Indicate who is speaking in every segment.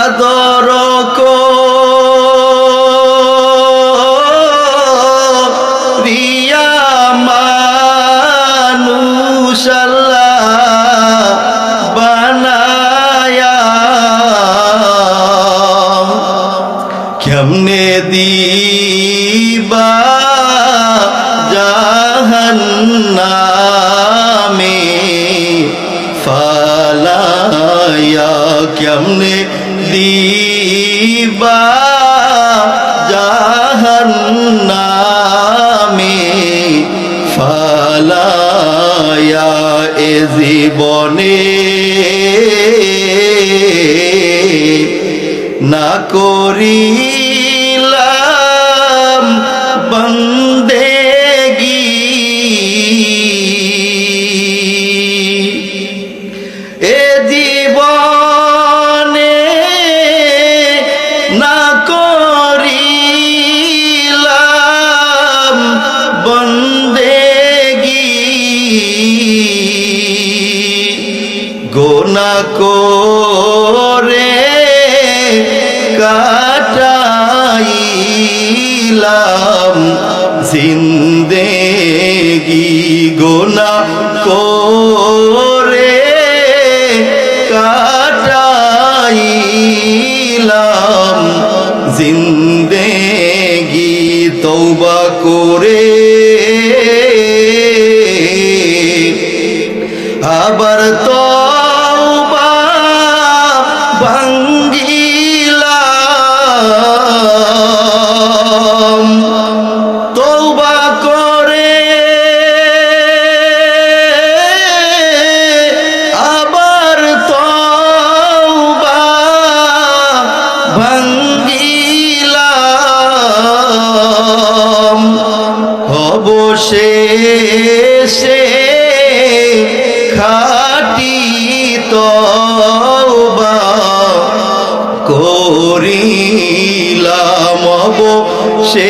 Speaker 1: আদর করিয়া মানুষ আল্লাহ বানায়া কেমনে দিবা জাহান্নামে ফালায়া কেমনে দিবা জাহান্নামে ফালায়া এ জীবনে না করিলাম বন্দেগি এ জীবনে না করিলাম বন্দেগি গোনা করে কাটাইলাম জিন্দেগি গোনা করে কাটাইলাম জিন্দেগি তওবা করে আবার তওবা ভাঙ্গিলাম তওবা করে আবার তওবা ভাঙ্গিলাম অবশেষে খাটি তওবা করিলাম অবশেষে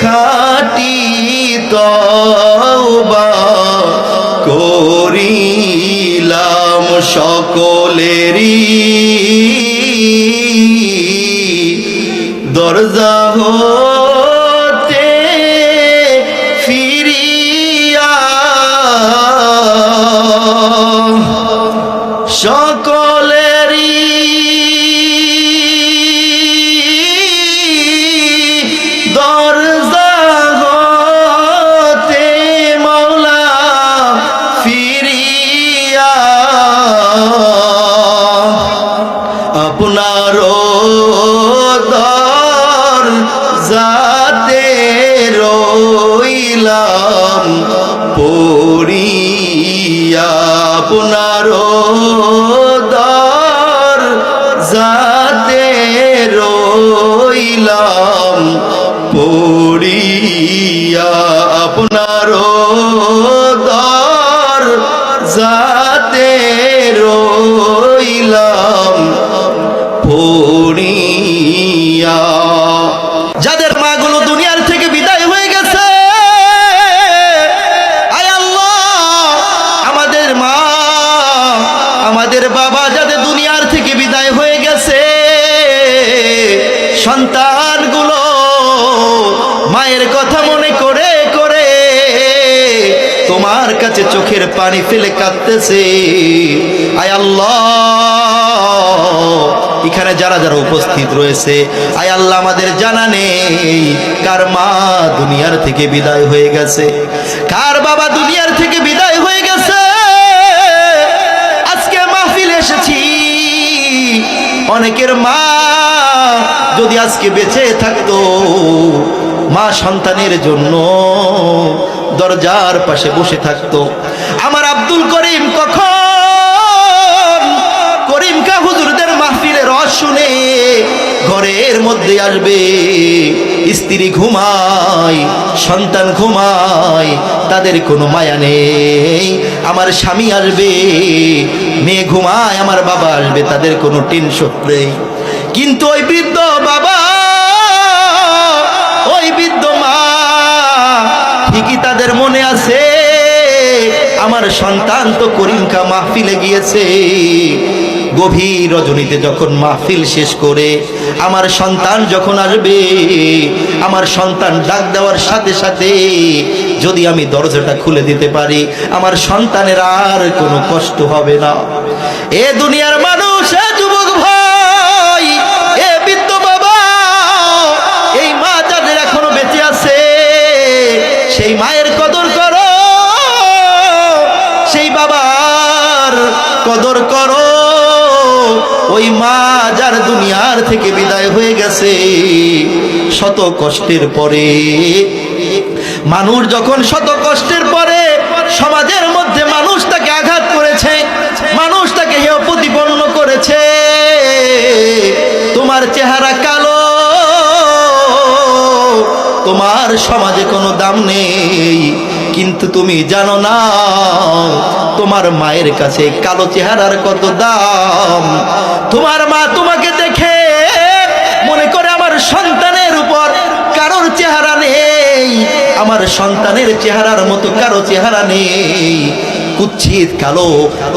Speaker 1: খাটি তওবা করিলাম সকলেরই দরজা হতে ফিরিয়া সকলেরই দরজা হতে মাওলা ফিরিয়া আপনার দরজাতে রইলাম পড়িয়া আপনার দরজাতে রইলাম পড়িয়া আপনার দরজাতে রইলাম পড়িয়া যাদের মাগুলো দুনিয়ার থেকে বিদায় হয়ে গেছে আয় আল্লাহ আমাদের মা আমাদের বাবা যাদের দুনিয়ার থেকে বিদায় হয়ে গেছে সন্তানগুলো মায়ের কথা মনে করে করে তোমার কাছে চোখের পানি ফেলে কাঁদতেছে আয় আল্লাহ এখানে যারা যারা উপস্থিত রয়েছে আয় আল্লাহ আমাদের জানা নেই কার মা দুনিয়ার থেকে বিদায় হয়ে গেছে কার বাবা দুনিয়ার থেকে বিদায় হয়ে গেছে আজকে মাহফিলে এসেছি অনেকের মা যদি আজকে বেঁচে থাকতো মা সন্তানের জন্য দরজার পাশে বসে থাকতো আমার আব্দুল করিম কখন করিম কা হুজুরদের মাহফিলে রস শুনে ঘরের মধ্যে আসবে স্ত্রী ঘুমায় সন্তান ঘুমায় তাদের কোনো মায়া নেই আমার স্বামী আসবে মেয়ে ঘুমায় আমার বাবা আসবে তাদের কোনো টেনশন নেই কিন্তু ওই বৃদ্ধ বাবা ওই বৃদ্ধ মা ঠিকই তাদের মনে আছে আমার সন্তান তো করিমকা মাহফিলে গিয়েছে গভীর রজনীতে যখন মাহফিল শেষ করে আমার সন্তান যখন আসবে, আমার সন্তান ডাক দেওয়ার সাথে সাথে যদি আমি দরজাটা খুলে দিতে পারি, আমার সন্তানের আর কোনো কষ্ট হবে না। এ দুনিয়ার মানুষ, এ যুবক ভাই, এ বৃদ্ধ বাবা, এই মা যাদের এখনো বেঁচে আছে সেই মায়ের কদর করো, সেই বাবার কদর করো। ওই মা যার দুনিয়ার থেকে বিদায় হয়ে গেছে শত কষ্টের পরে, মানুষ যখন শত কষ্টের পরে সমাজের মধ্যে মানুষ তাকে আঘাত করেছে, মানুষ তাকে হেয় প্রতিপন্ন করেছে, তোমার চেহারা কালো, তোমার সমাজে কোনো দাম নেই, কিন্তু তুমি জানো না তোমার মায়ের কাছে কালো চেহারার কত দাম। তোমার মা তোমাকে দেখে মনে করে আমার সন্তানের উপর কারোর চেহারা নেই, আমার সন্তানের চেহারার মতো কারো চেহারা নেই। কুচ্ছিত কালো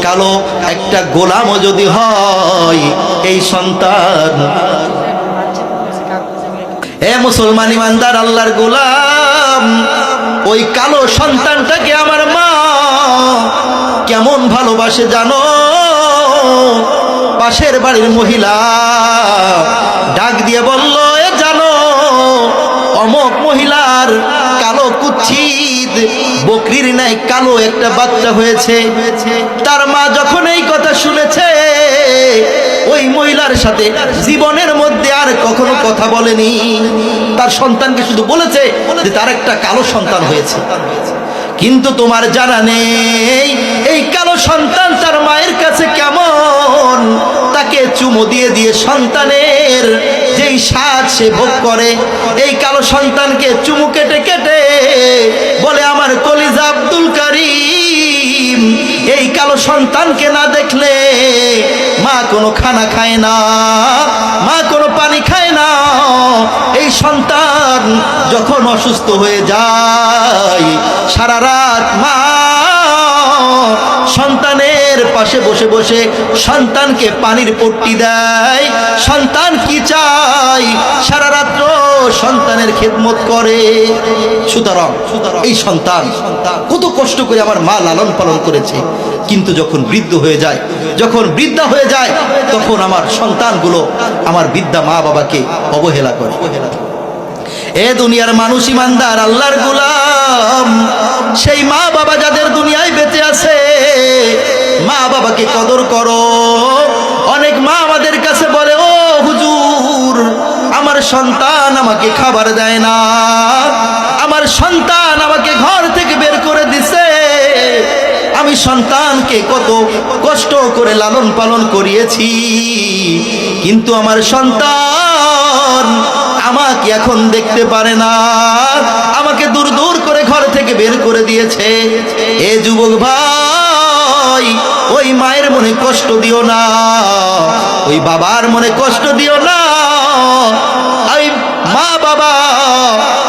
Speaker 1: কালো একটা গোলামও যদি হয় এই সন্তান, এ মুসলমান ইমানদার আল্লাহর গোলাম, ওই কালো সন্তানটাকে আমার মা কেমন ভালোবাসে জানো? পাশের বাড়ির মহিলা ডাক দিয়ে বলল, এ জানো অমুক মহিলার কালো কুচ্ছিত বকরির ন্যায় কালো একটা বাচ্চা হয়েছে। তার মা যখন এই কথা শুনেছে ওই মহিলার সাথে জীবনের মধ্যে আর কখনো কথা বলেনি, তার সন্তানকে শুধু বলেছে যে তার একটা কালো সন্তান হয়েছে। কিন্তু তোমার জানা নেই এই কালো সন্তান তার মায়ের কাছে কেমন, তাকে চুমো দিয়ে দিয়ে সন্তানের যেই স্বাদ সে ভোগ করে, এই কালো সন্তানকে চুমু কেটে কেটে বলে আমার কলিজা আব্দুল কারীম। এই কালো সন্তানকে না দেখলে মা কোনো খানা খায় না, মা কোনো পানি খায় না। এই সন্তান যখন অসুস্থ হয়ে যায় সারা রাত মা সন্তানের পাশে বসে বসে সন্তানকে পানির পট্টি দেয়। সন্তান কি চাই সারা রাত্র সন্তানের খেদমত করে। সুতরাং এই সন্তান কত কষ্ট করে আমার মা লালন পালন করেছে, কিন্তু যখন বৃদ্ধ হয়ে যায়, যখন বৃদ্ধা হয়ে যায়, তখন আমার সন্তানগুলো আমার বৃদ্ধা মা বাবাকে অবহেলা করে। এ দুনিয়ার মানুষ ইমানদার আল্লাহর গোলাম, সেই মা বাবা যাদের দুনিয়ায় বেঁচে আছে মা বাবাকে কদর করো। অনেক মা আমাদের কাছে বলে, ও হুজুর আমার সন্তান আমাকে খাবার দেয় না, আমার সন্তান আমাকে ঘর থেকে বের করে দিছে, আমি সন্তানকে কত কষ্ট করে লালন পালন করিয়েছি, কিন্তু আমার সন্তান আমাকে এখন দেখতে পারে না, আমাকে দূর দূর করে ঘর থেকে বের করে দিয়েছে। এ যুবক ভাই, ওই মায়ের মনে কষ্ট দিও না, ওই বাবার মনে কষ্ট দিও না। ওই মা বাবা,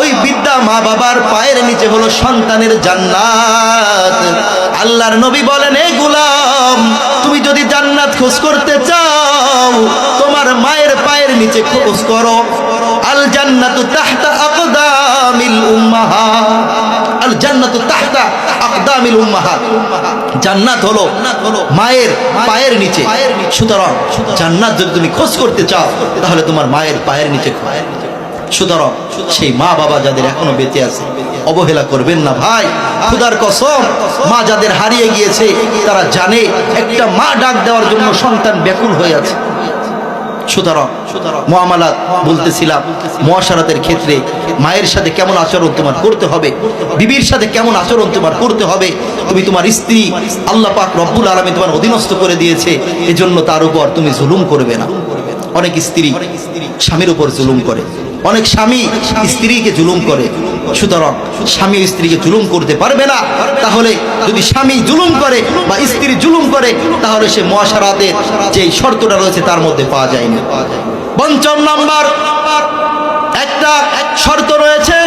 Speaker 1: ওই বিদ্যা মা বাবার পায়ের নিচে হলো সন্তানের জান্নাত। আল্লাহর নবী বলেন, এ গোলাম তুমি যদি জান্নাত খোঁজ করতে চাও তোমার মায়ের পায়ের নিচে খোঁজ করো। আল জান্নাতু তাহতা আকদামিল উম্মাহাত, আল জান্নাতু তাহতা আকদামিল উম্মাহাত, জান্নাত হলো মায়ের পায়ের নিচে। সুতরাং জান্নাত যদি তুমি খোঁজ করতে চাও তাহলে তোমার মায়ের পায়ের নিচে। সুতরাং সেই মা বাবা যাদের এখনো বেঁচে আছে অবহেলা করবেন না ভাই। খোদার কসম, মা যাদের হারিয়ে গিয়েছে তারা জানে একটা মা ডাক দেওয়ার জন্য সন্তান ব্যাকুল হয়ে আছে। সুতরাং মুআমালাত বলতেছিলাম, মুআশারাতের ক্ষেত্রে মায়ের সাথে কেমন আচরণ তোমার করতে হবে, বিবির সাথে কেমন আচরণ তোমার করতে হবে। তুমি তোমার স্ত্রী আল্লাহ পাক রব্বুল আলামিন তোমার অধীনস্থ করে দিয়েছে, এজন্য তার উপর তুমি জুলুম করবে না। অনেক স্ত্রী স্বামীর উপর জুলুম করে, অনেক স্বামী স্ত্রীকে জুলুম করে। সুতরাং স্বামী স্ত্রীকে জুলুম করতে পারবে না। তাহলে যদি স্বামী জুলুম করে বা স্ত্রী জুলুম করে তাহলে সে মুআশারাতের যে শর্তটা রয়েছে তার মধ্যে পাওয়া যায়নি। পঞ্চম নাম্বার একটা শর্ত রয়েছে,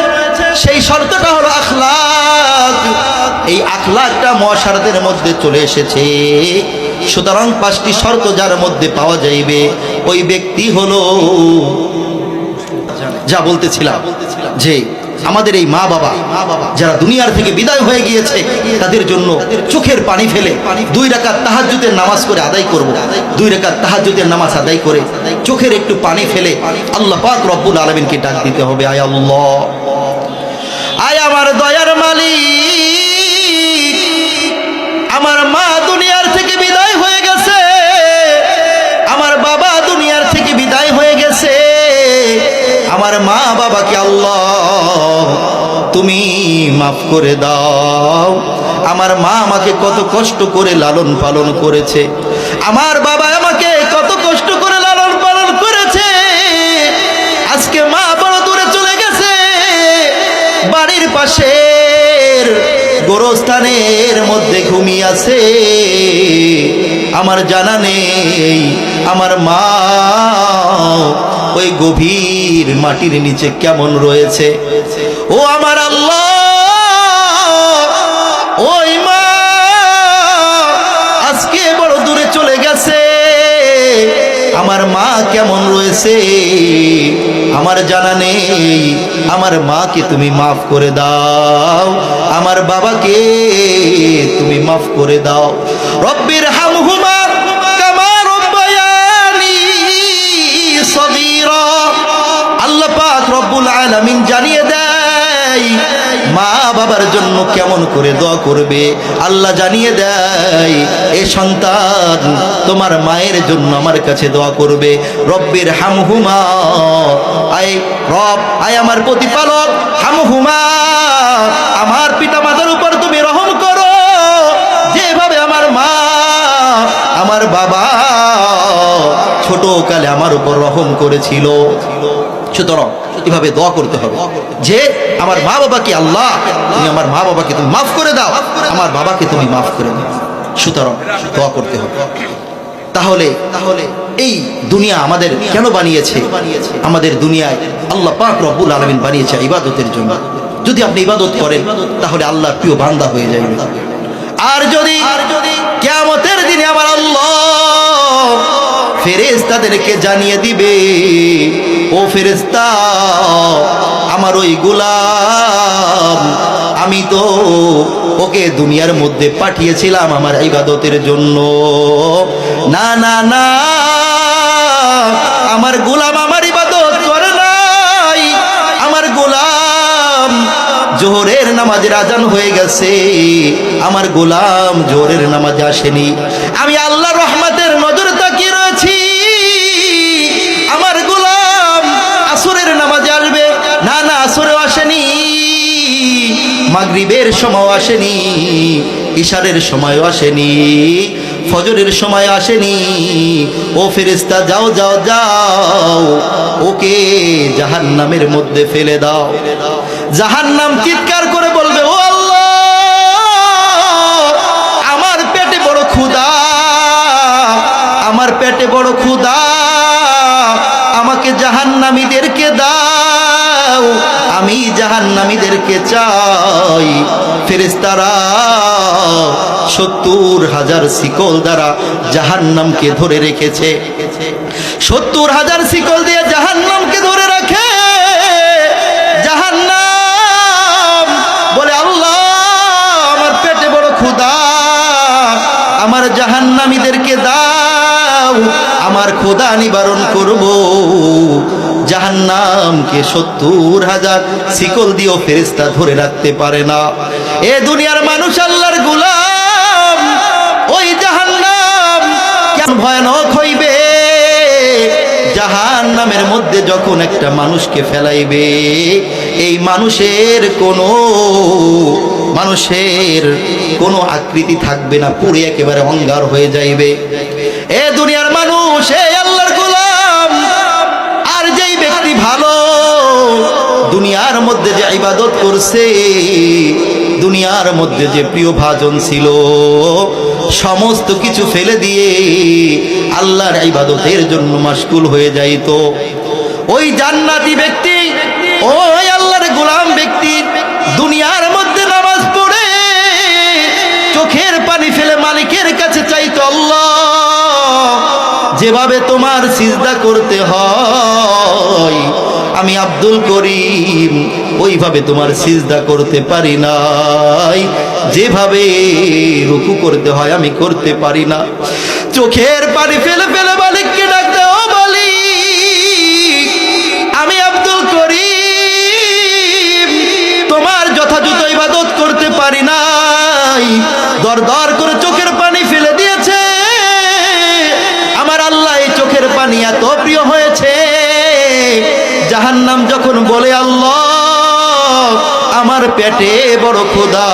Speaker 1: সেই শর্তটা হলো আখলাক। এই আখলাকটা মুআশারাতের মধ্যে চলে এসেছে। সুতরাং 5টি শর্ত যার মধ্যে পাওয়া যাইবে ওই ব্যক্তি হলো, যা বলতেছিলাম যে আমাদের এই মা বাবা যারা দুনিয়ার থেকে বিদায় হয়ে গিয়েছে তাদের জন্য চোখের পানি ফেলে 2 রাকাত তাহাজ্জুদের নামাজ করে আদায় করব। 2 রাকাত তাহাজ্জুদের নামাজ আদায় করে চোখের একটু পানি ফেলে আল্লাহ পাক রব্বুল আলামিনকে ডাক দিতে হবে, আয় আল্লাহ, আয় আমার দয়ার মালিক, আমার মা দুনিয়ার থেকে বিদায় হয়ে গেছে, আমার বাবা দুনিয়ার থেকে বিদায় হয়ে গেছে, আমার মা বাবাকে আল্লাহ তুমি মাফ করে দাও। আমার মা আমাকে কত কষ্ট করে লালন পালন করেছে, আমার বাবা আমাকে কত কষ্ট করে লালন পালন করেছে, আজকে মা বড় দূরে চলে গেছে, বাড়ির পাশের গোরস্থানের মধ্যে ঘুমিয়ে আছে, আমার জানা নেই আমার মা ওই গভীর মাটির নিচে কেমন রয়েছে। ও আমার আল্লাহ, ওই মা আজকে বড় দূরে চলে গেছে, আমার মা কেমন রয়েছে আমার জানা নেই, আমার মাকে তুমি মাফ করে দাও, আমার বাবাকে তুমি মাফ করে দাও। রব্বির হামহুমা কামা রব্বায়ানি সগীরা। আল্লাহ পাক রব্বুল আলামিন জানিয়ে দেয় মা বাবার জন্য কেমন করে দোয়া করবে। আল্লাহ জানিয়ে দেয় এ সন্তান তোমার মায়ের জন্য আমার কাছে দোয়া করবে। রব্বির হামহুমা, আয় রব, আয় আমার প্রতিপালক, হামহুমা আমার পিতা মাতার উপর তুমি রহম করো, যেভাবে আমার মা আমার বাবা ছোট কালে আমার উপর রহম করেছিল। সুতরাং এভাবে দোয়া করতে হবে যে আমার মা বাবাকে আল্লাহ তুমি আমার মা বাবাকে তুমি মাফ করে দাও, আমার বাবাকে তুমি মাফ করে দাও। সুতরাং দোয়া করতে হবে। তাহলে এই দুনিয়া আমাদের কেন বানিয়েছে? আমাদের দুনিয়ায় আল্লাহ পাক রব্বুল আলামিন বানিয়েছে ইবাদতের জন্য। যদি আপনি ইবাদত করেন তাহলে আল্লাহর প্রিয় বান্দা হয়ে যাবেন। আর যদি কিয়ামতের দিনে আমার আল্লাহ ফেরেশতাদেরকে জানিয়ে দিবে, ও ফেরেশতা আমার ওই গোলাম আমি তো ওকে দুনিয়ার মধ্যে পাঠিয়েছিলাম আমার ইবাদতের জন্য, না না না আমার গোলাম আমার ইবাদত করে নাই, আমার গোলাম জোহরের নামাজের আজান হয়ে গেছে, আমার গোলাম জোহরের নামাজে আসেনি, আমি আল্লাহর রহমতের নজর তাকিয়ে রয়েছি, আমার গোলাম আসরের নামাজে আসবে, না না আসরেও আসেনি, মাগরিবের সময়ও আসেনি, ইশারের সময়ও আসেনি, ফজরের সময় আসেনি। ও ফেরেশতা যাও যাও যাও, ওকে জাহান্নামের মধ্যে ফেলে দাও। জাহান্নাম চিৎকার করে বলবে, ও আল্লাহ আমার পেটে বড় ক্ষুধা, আমার পেটে বড় ক্ষুধা, আমাকে জাহান্নামীদেরকে দাও, আমি জাহান্নামীদেরকে চাই। ফেরেশতারা 70,000 শিকল দ্বারা জাহান্নামকে ধরে রেখেছে, 70,000 শিকল দিয়ে জাহান্নামকে ধরে রাখে। জাহান্নাম বলে, আল্লাহ আমার পেটে বড় ক্ষুধা, আমার জাহান্নামীদেরকে দাও, আমার ক্ষুধা নিবারণ করব। জাহান্নামকে 70,000 শিকল দিয়েও ফেরেশতা ধরে রাখতে পারে না। এ দুনিয়ার মানুষ আল্লাহর গোলাম, ওই জাহান্নাম কেমন ভয়ানক হইবে। জাহান্নামের মধ্যে যখন একটা মানুষকে ফেলাইবে, এই মানুষের কোনো আকৃতি থাকবে না, পুরো একেবারে অঙ্গার হয়ে যাইবে। এ দুনিয়ার মানুষ, এই আল্লাহর গোলাম, আর যেই ব্যক্তি ভালো দুনিয়ার মধ্যে যে ইবাদত করছে, দুনিয়ার মধ্যে যে প্রিয় ভাজন ছিল, সমস্ত কিছু ফেলে দিয়ে আল্লাহর ইবাদতের জন্য মাশগুল হয়ে যাইত। ওই জান্নাতি ব্যক্তি, ওই আল্লাহর গোলাম ব্যক্তি দুনিয়ার মধ্যে নামাজ পড়ে চোখের পানি ফেলে মালিকের কাছে চাইতো, আল্লাহ যেভাবে তোমার সিজদা করতে হয় আমি আব্দুল করিম ওইভাবে তোমার সিজদা করতে পারি নাই, যেভাবে রুকু করতে হয় আমি করতে পারি না। চোখের পানি ফেলে ফেলে মালিককে ডাকতে, ও মালিক আমি আব্দুল করিম তোমার যথাযথ ইবাদত করতে পারি নাই। দর দর করে চোখের পানি ফেলে দিয়েছে। আমার আল্লাহ এই চোখের পানি এত প্রিয় হয়েছে, জাহান্নাম যখন বলে আল্লাহ আমার পেটে বড় ক্ষুধা,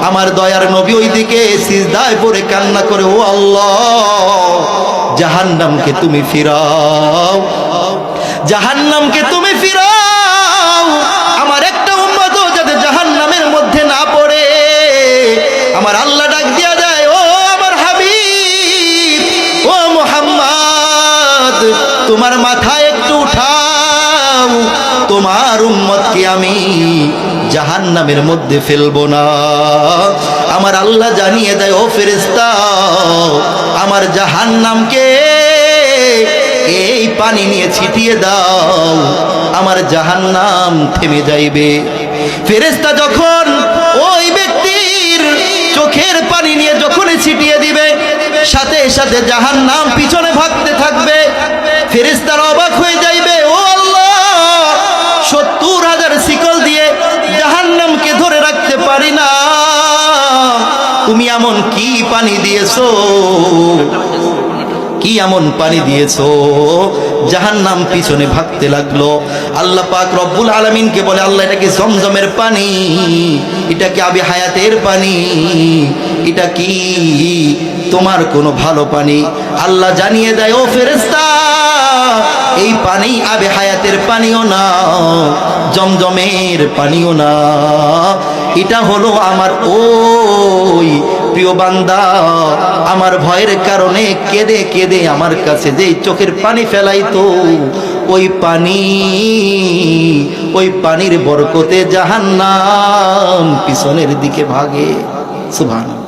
Speaker 1: আমার দয়ার নবী ওইদিকে সিজদায় পড়ে কান্না করে, ও আল্লাহ জাহান্নামকে তুমি ফিরাও, জাহান্নামকে তুমি ফিরাও, আমার একটা উম্মতও যাতে জাহান্নামের মধ্যে না পড়ে। আমার আল্লাহ ডাক দিয়া যায়, ও আমার হাবিব, ও মুহাম্মদ তোমার মাথায় একটু উঠাও, তোমার উম্মতকে আমি জাহান্নামের মধ্যে ফেলবো না। আমার আল্লাহ জানিয়ে দেয়, ও ফেরেশতা আমার জাহান্নামকে এই পানি নিয়ে ছিটিয়ে দাও, আমার জাহান্নাম থেমে যাইবে। ফেরেশতা যখন ওই ব্যক্তির চোখের পানি নিয়ে যখন ছিটিয়ে দিবে, সাথে সাথে জাহান্নাম পিছনে ভাগতে থাকবে। ফেরেশতারা অবাক হয়ে যাইবে, ও আল্লাহ 70,000 শিকল দিয়ে জাহান্নামকে ধরে রাখতে পারি না, তুমি এমন কি পানি দিয়েছো, কি এমন পানি দিয়েছো? জাহান্নাম পিছনে ভাগতে লাগলো। আল্লাহ পাক রব্বুল আলামিনকে বলে, আল্লাহ এটা কি জমজমের পানি, এটা কি আবি হায়াতের পানি, এটা কি তোমার কোনো ভালো পানি? আল্লাহ জানিয়ে দেয়, ও ফেরেশতা এই পানি আবে হায়াতের পানিও না, জমজমের পানিও না, এটা হলো আমার ওই প্রিয় বান্দা আমার ভয়ের কারণে কেঁদে কেঁদে আমার কাছে যেই চোখের পানি ফেলাইতো, ওই পানির বরকতে জাহান্নাম পিছনের দিকে ভাগে। সুবহানাল্লাহ।